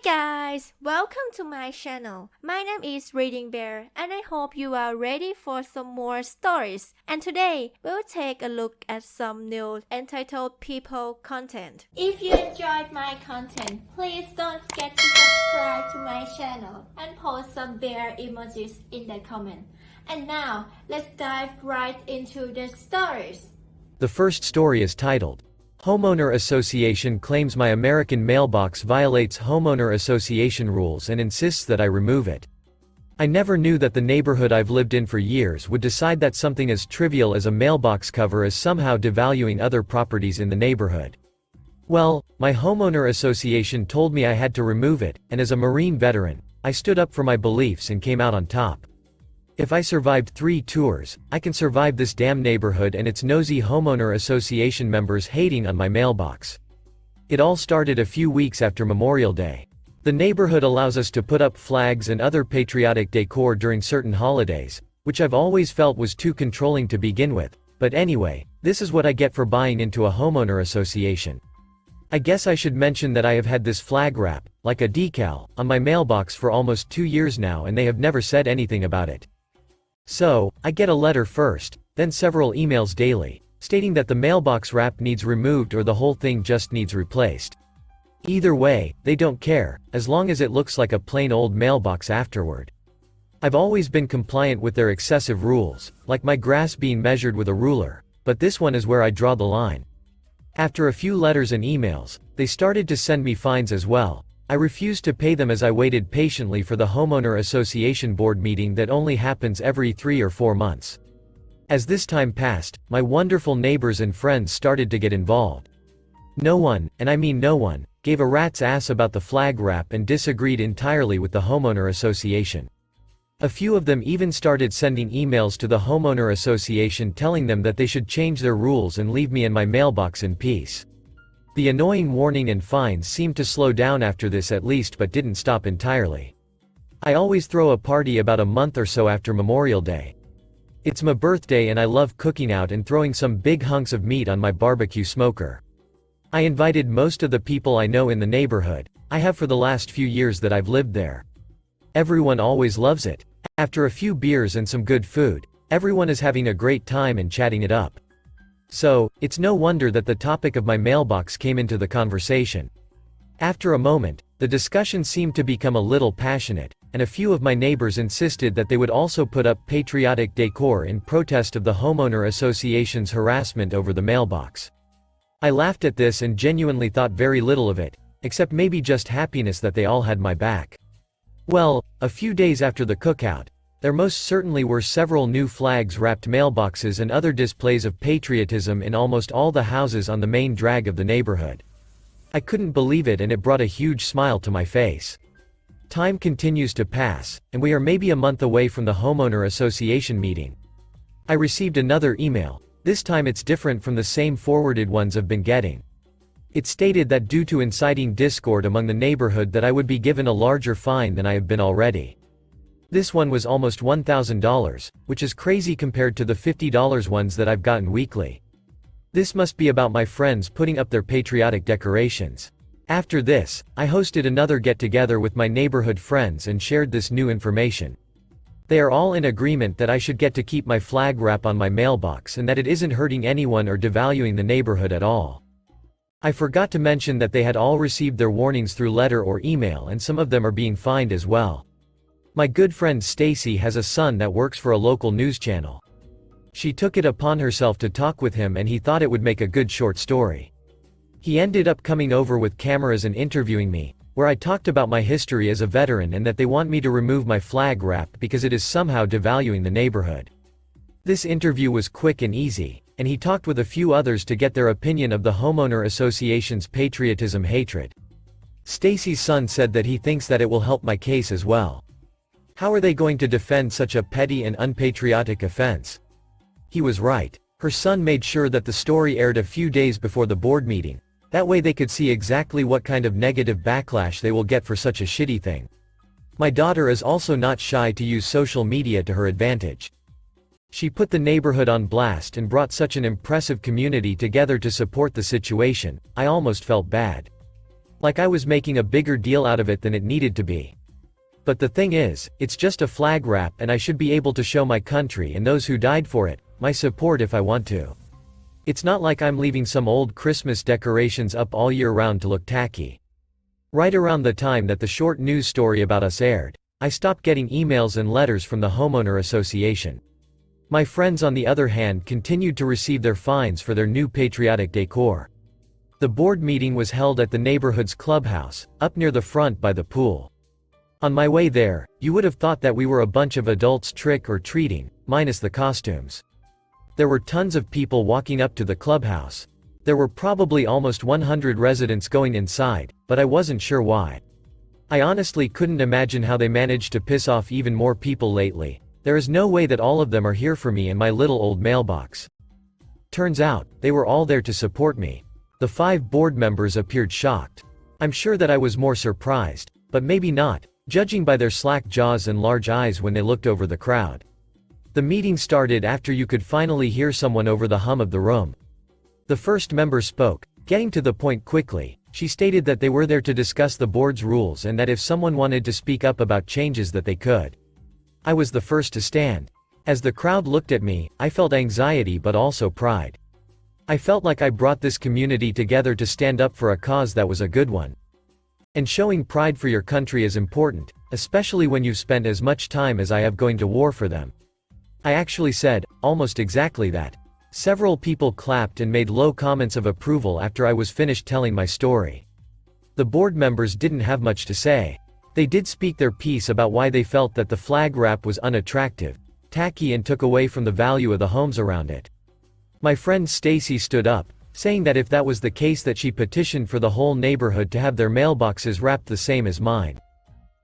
guys, welcome to my channel. My name is ReadingBear and I hope you are ready for some more stories. And today, we'll take a look at some new entitled people content. If you enjoyed my content, please don't forget to subscribe to my channel and post some bear emojis in the comment. And now, let's dive right into the stories. The first story is titled, Homeowner Association claims my American mailbox violates homeowner association rules and insists that I remove it. I never knew that the neighborhood I've lived in for years would decide that something as trivial as a mailbox cover is somehow devaluing other properties in the neighborhood. Well, my homeowner association told me I had to remove it, and as a Marine veteran, I stood up for my beliefs and came out on top. If I survived 3 tours, I can survive this damn neighborhood and its nosy homeowner association members hating on my mailbox. It all started a few weeks after Memorial Day. The neighborhood allows us to put up flags and other patriotic decor during certain holidays, which I've always felt was too controlling to begin with, but anyway, this is what I get for buying into a homeowner association. I guess I should mention that I have had this flag wrap, like a decal, on my mailbox for almost 2 years now and they have never said anything about it. So, I get a letter first, then several emails daily, stating that the mailbox wrap needs removed or the whole thing just needs replaced. Either way, they don't care, as long as it looks like a plain old mailbox afterward. I've always been compliant with their excessive rules, like my grass being measured with a ruler, but this one is where I draw the line. After a few letters and emails, they started to send me fines as well. I refused to pay them as I waited patiently for the homeowner association board meeting that only happens every 3 or 4 months. As this time passed, my wonderful neighbors and friends started to get involved. No one, and I mean no one, gave a rat's ass about the flag wrap and disagreed entirely with the homeowner association. A few of them even started sending emails to the homeowner association telling them that they should change their rules and leave me and my mailbox in peace. The annoying warning and fines seemed to slow down after this at least, but didn't stop entirely. I always throw a party about a month or so after Memorial Day. It's my birthday and I love cooking out and throwing some big hunks of meat on my barbecue smoker. I invited most of the people I know in the neighborhood. I have for the last few years that I've lived there. Everyone always loves it. After a few beers and some good food, everyone is having a great time and chatting it up. So, it's no wonder that the topic of my mailbox came into the conversation. After a moment, the discussion seemed to become a little passionate, and a few of my neighbors insisted that they would also put up patriotic decor in protest of the homeowner association's harassment over the mailbox. I laughed at this and genuinely thought very little of it, except maybe just happiness that they all had my back. Well, a few days after the cookout, there most certainly were several new flags-wrapped mailboxes and other displays of patriotism in almost all the houses on the main drag of the neighborhood. I couldn't believe it and it brought a huge smile to my face. Time continues to pass, and we are maybe a month away from the homeowner association meeting. I received another email. This time it's different from the same forwarded ones I've been getting. It stated that due to inciting discord among the neighborhood that I would be given a larger fine than I have been already. This one was almost $1,000, which is crazy compared to the $50 ones that I've gotten weekly. This must be about my friends putting up their patriotic decorations. After this, I hosted another get-together with my neighborhood friends and shared this new information. They are all in agreement that I should get to keep my flag wrap on my mailbox and that it isn't hurting anyone or devaluing the neighborhood at all. I forgot to mention that they had all received their warnings through letter or email and some of them are being fined as well. My good friend Stacy has a son that works for a local news channel. She took it upon herself to talk with him and he thought it would make a good short story. He ended up coming over with cameras and interviewing me, where I talked about my history as a veteran and that they want me to remove my flag wrap because it is somehow devaluing the neighborhood. This interview was quick and easy, and he talked with a few others to get their opinion of the homeowner association's patriotism hatred. Stacy's son said that he thinks that it will help my case as well. How are they going to defend such a petty and unpatriotic offense? He was right. Her son made sure that the story aired a few days before the board meeting. That way they could see exactly what kind of negative backlash they will get for such a shitty thing. My daughter is also not shy to use social media to her advantage. She put the neighborhood on blast and brought such an impressive community together to support the situation. I almost felt bad. Like I was making a bigger deal out of it than it needed to be. But the thing is, it's just a flag wrap and I should be able to show my country and those who died for it, my support if I want to. It's not like I'm leaving some old Christmas decorations up all year round to look tacky. Right around the time that the short news story about us aired, I stopped getting emails and letters from the homeowner association. My friends on the other hand continued to receive their fines for their new patriotic decor. The board meeting was held at the neighborhood's clubhouse, up near the front by the pool. On my way there, you would have thought that we were a bunch of adults trick-or-treating, minus the costumes. There were tons of people walking up to the clubhouse. There were probably almost 100 residents going inside, but I wasn't sure why. I honestly couldn't imagine how they managed to piss off even more people lately. There is no way that all of them are here for me and my little old mailbox. Turns out, they were all there to support me. The 5 board members appeared shocked. I'm sure that I was more surprised, but maybe not, judging by their slack jaws and large eyes when they looked over the crowd. The meeting started after you could finally hear someone over the hum of the room. The first member spoke, getting to the point quickly. She stated that they were there to discuss the board's rules and that if someone wanted to speak up about changes that they could. I was the first to stand. As the crowd looked at me, I felt anxiety but also pride. I felt like I brought this community together to stand up for a cause that was a good one. And showing pride for your country is important, especially when you've spent as much time as I have going to war for them. I actually said, almost exactly that. Several people clapped and made low comments of approval after I was finished telling my story. The board members didn't have much to say. They did speak their piece about why they felt that the flag wrap was unattractive, tacky and took away from the value of the homes around it. My friend Stacy stood up, saying that if that was the case that she petitioned for the whole neighborhood to have their mailboxes wrapped the same as mine.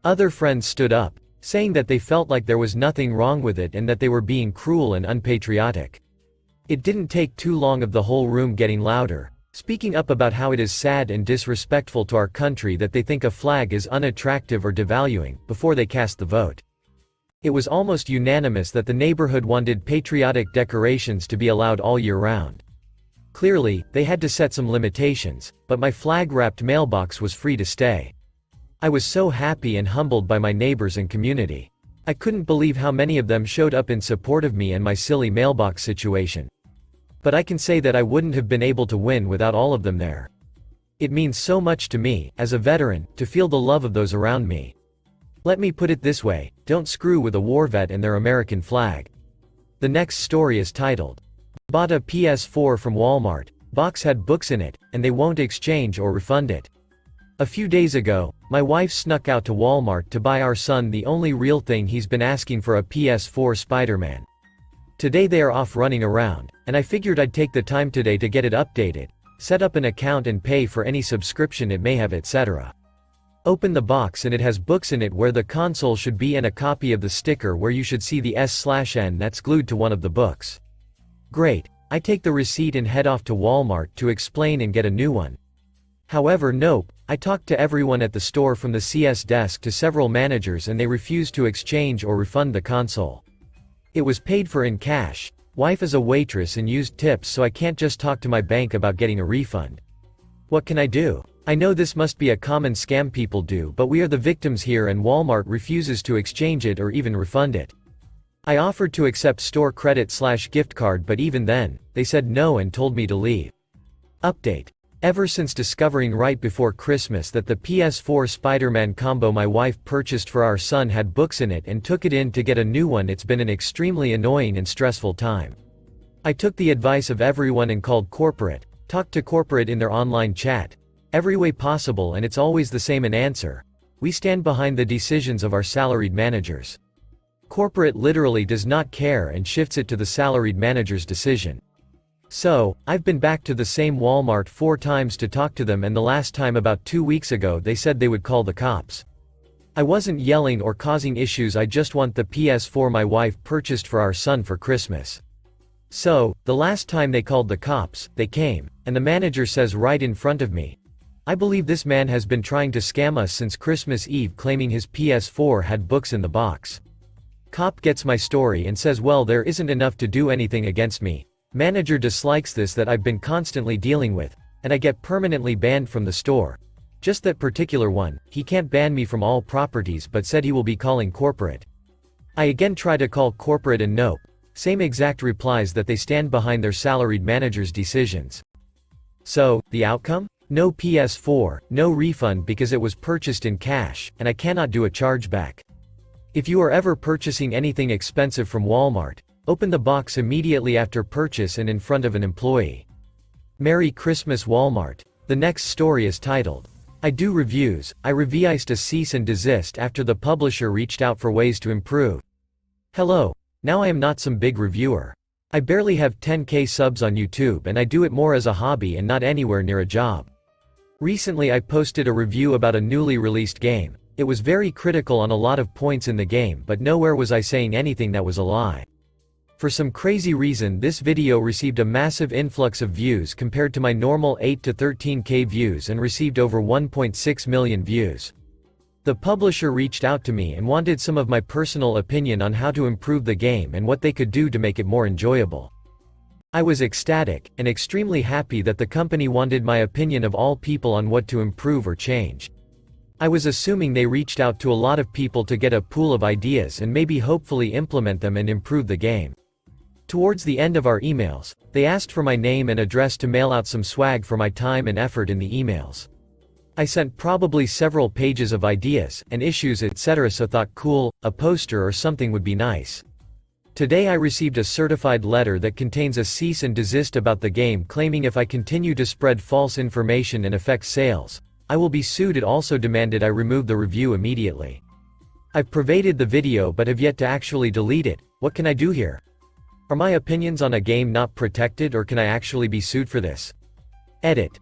Other friends stood up, saying that they felt like there was nothing wrong with it and that they were being cruel and unpatriotic. It didn't take too long of the whole room getting louder, speaking up about how it is sad and disrespectful to our country that they think a flag is unattractive or devaluing, before they cast the vote. It was almost unanimous that the neighborhood wanted patriotic decorations to be allowed all year round. Clearly, they had to set some limitations, but my flag-wrapped mailbox was free to stay. I was so happy and humbled by my neighbors and community. I couldn't believe how many of them showed up in support of me and my silly mailbox situation. But I can say that I wouldn't have been able to win without all of them there. It means so much to me, as a veteran, to feel the love of those around me. Let me put it this way, don't screw with a war vet and their American flag. The next story is titled, Bought a PS4 from Walmart, box had books in it, and they won't exchange or refund it. A few days ago, my wife snuck out to Walmart to buy our son the only real thing he's been asking for, a PS4 Spider-Man. Today they are off running around, and I figured I'd take the time today to get it updated, set up an account and pay for any subscription it may have, etc. Open the box and it has books in it where the console should be and a copy of the sticker where you should see the S/N that's glued to one of the books. Great, I take the receipt and head off to Walmart to explain and get a new one. However, nope, I talked to everyone at the store from the CS desk to several managers and they refused to exchange or refund the console. It was paid for in cash. Wife is a waitress and used tips, so I can't just talk to my bank about getting a refund. What can I do? I know this must be a common scam people do, but we are the victims here and Walmart refuses to exchange it or even refund it. I offered to accept store credit/gift card, but even then, they said no and told me to leave. Update. Ever since discovering right before Christmas that the PS4 Spider-Man combo my wife purchased for our son had books in it and took it in to get a new one, it's been an extremely annoying and stressful time. I took the advice of everyone and called corporate, talked to corporate in their online chat, every way possible, and it's always the same an answer. We stand behind the decisions of our salaried managers. Corporate literally does not care and shifts it to the salaried manager's decision. So, I've been back to the same Walmart 4 times to talk to them, and the last time about 2 weeks ago they said they would call the cops. I wasn't yelling or causing issues, I just want the PS4 my wife purchased for our son for Christmas. So, the last time they called the cops, they came, and the manager says right in front of me, I believe this man has been trying to scam us since Christmas Eve, claiming his PS4 had books in the box. Cop gets my story and says, well, there isn't enough to do anything against me. Manager dislikes this that I've been constantly dealing with, and I get permanently banned from the store. Just that particular one. He can't ban me from all properties but said he will be calling corporate. I again try to call corporate and nope. Same exact replies that they stand behind their salaried manager's decisions. So, the outcome? No PS4, no refund because it was purchased in cash, and I cannot do a chargeback. If you are ever purchasing anything expensive from Walmart, open the box immediately after purchase and in front of an employee. Merry Christmas Walmart. The next story is titled, I do reviews, I revised a cease and desist after the publisher reached out for ways to improve. Hello. Now I am not some big reviewer. I barely have 10k subs on YouTube and I do it more as a hobby and not anywhere near a job. Recently I posted a review about a newly released game. It was very critical on a lot of points in the game but nowhere was I saying anything that was a lie. For some crazy reason this video received a massive influx of views compared to my normal 8 to 13k views and received over 1.6 million views. The publisher reached out to me and wanted some of my personal opinion on how to improve the game and what they could do to make it more enjoyable. I was ecstatic, and extremely happy that the company wanted my opinion of all people on what to improve or change. I was assuming they reached out to a lot of people to get a pool of ideas and maybe hopefully implement them and improve the game. Towards the end of our emails, they asked for my name and address to mail out some swag for my time and effort in the emails. I sent probably several pages of ideas, and issues etc. so thought cool, a poster or something would be nice. Today I received a certified letter that contains a cease and desist about the game claiming if I continue to spread false information and affect sales, I will be sued. It also demanded I remove the review immediately. I've provided the video but have yet to actually delete it. What can I do here? Are my opinions on a game not protected or can I actually be sued for this? Edit.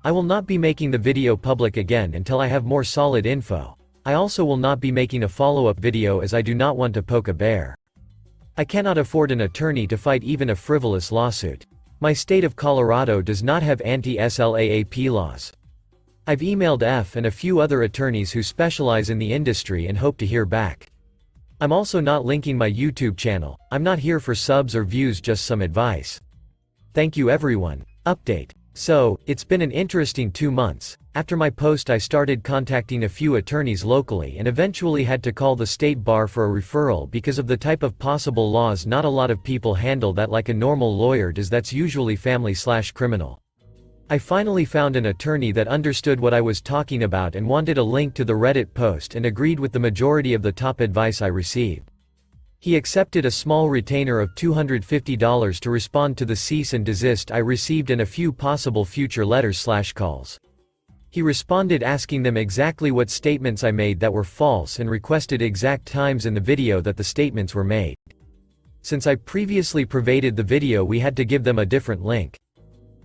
I will not be making the video public again until I have more solid info. I also will not be making a follow-up video as I do not want to poke a bear. I cannot afford an attorney to fight even a frivolous lawsuit. My state of Colorado does not have anti-SLAAP laws. I've emailed F and a few other attorneys who specialize in the industry and hope to hear back. I'm also not linking my YouTube channel. I'm not here for subs or views, just some advice. Thank you everyone. Update. So, it's been an interesting 2 months. After my post I started contacting a few attorneys locally and eventually had to call the state bar for a referral because of the type of possible laws not a lot of people handle that like a normal lawyer does, that's usually family/criminal. I finally found an attorney that understood what I was talking about and wanted a link to the Reddit post and agreed with the majority of the top advice I received. He accepted a small retainer of $250 to respond to the cease and desist I received and a few possible future letters/calls. He responded asking them exactly what statements I made that were false and requested exact times in the video that the statements were made. Since I previously provided the video we had to give them a different link.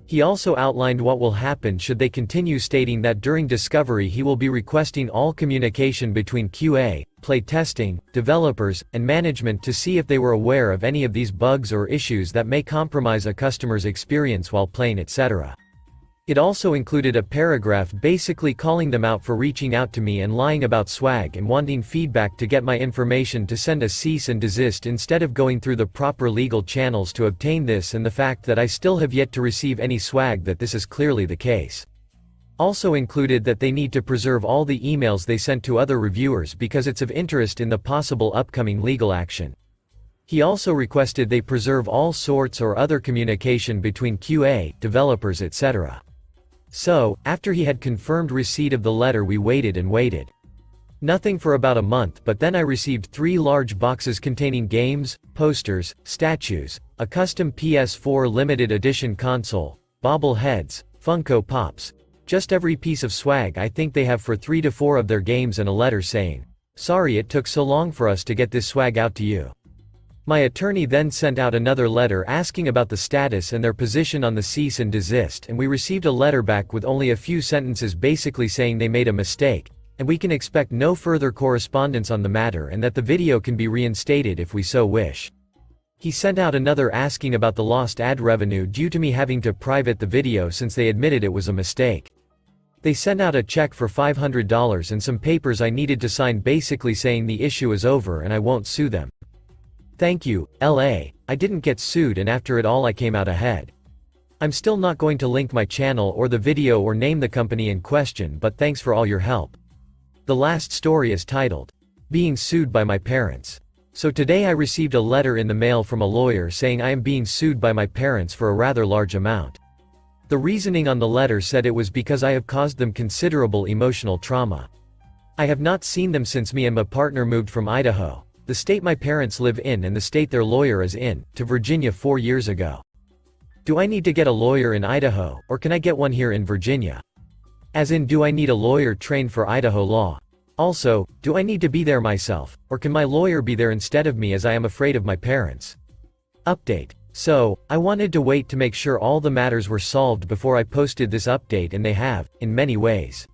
He also outlined what will happen should they continue, stating that during discovery he will be requesting all communication between QA, play testing, developers, and management to see if they were aware of any of these bugs or issues that may compromise a customer's experience while playing, etc. It also included a paragraph basically calling them out for reaching out to me and lying about swag and wanting feedback to get my information to send a cease and desist instead of going through the proper legal channels to obtain this, and the fact that I still have yet to receive any swag that this is clearly the case. Also included that they need to preserve all the emails they sent to other reviewers because it's of interest in the possible upcoming legal action. He also requested they preserve all sorts or other communication between QA, developers, etc. So, after he had confirmed receipt of the letter we waited and waited. Nothing for about a month, but then I received 3 large boxes containing games, posters, statues, a custom PS4 limited edition console, bobbleheads, Funko Pops, just every piece of swag I think they have for 3 to 4 of their games, and a letter saying, "Sorry it took so long for us to get this swag out to you." My attorney then sent out another letter asking about the status and their position on the cease and desist, and we received a letter back with only a few sentences basically saying they made a mistake, and we can expect no further correspondence on the matter and that the video can be reinstated if we so wish. He sent out another asking about the lost ad revenue due to me having to private the video since they admitted it was a mistake. They sent out a check for $500 and some papers I needed to sign basically saying the issue is over and I won't sue them. Thank you, LA. I didn't get sued and after it all I came out ahead. I'm still not going to link my channel or the video or name the company in question, but thanks for all your help. The last story is titled, Being Sued by My Parents. So today I received a letter in the mail from a lawyer saying I am being sued by my parents for a rather large amount. The reasoning on the letter said it was because I have caused them considerable emotional trauma. I have not seen them since me and my partner moved from Idaho, the state my parents live in and the state their lawyer is in, to Virginia 4 years ago. Do I need to get a lawyer in Idaho, or can I get one here in Virginia? As in, do I need a lawyer trained for Idaho law? Also, do I need to be there myself, or can my lawyer be there instead of me as I am afraid of my parents? Update. So, I wanted to wait to make sure all the matters were solved before I posted this update, and they have, in many ways.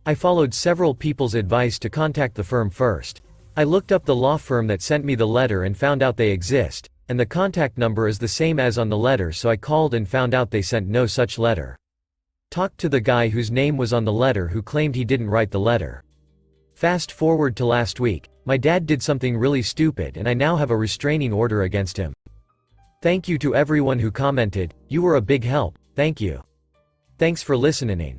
I followed several people's advice to contact the firm first. I looked up the law firm that sent me the letter and found out they exist, and the contact number is the same as on the letter, so I called and found out they sent no such letter. Talked to the guy whose name was on the letter who claimed he didn't write the letter. Fast forward to last week, my dad did something really stupid and I now have a restraining order against him. Thank you to everyone who commented, you were a big help, thank you. Thanks for listening.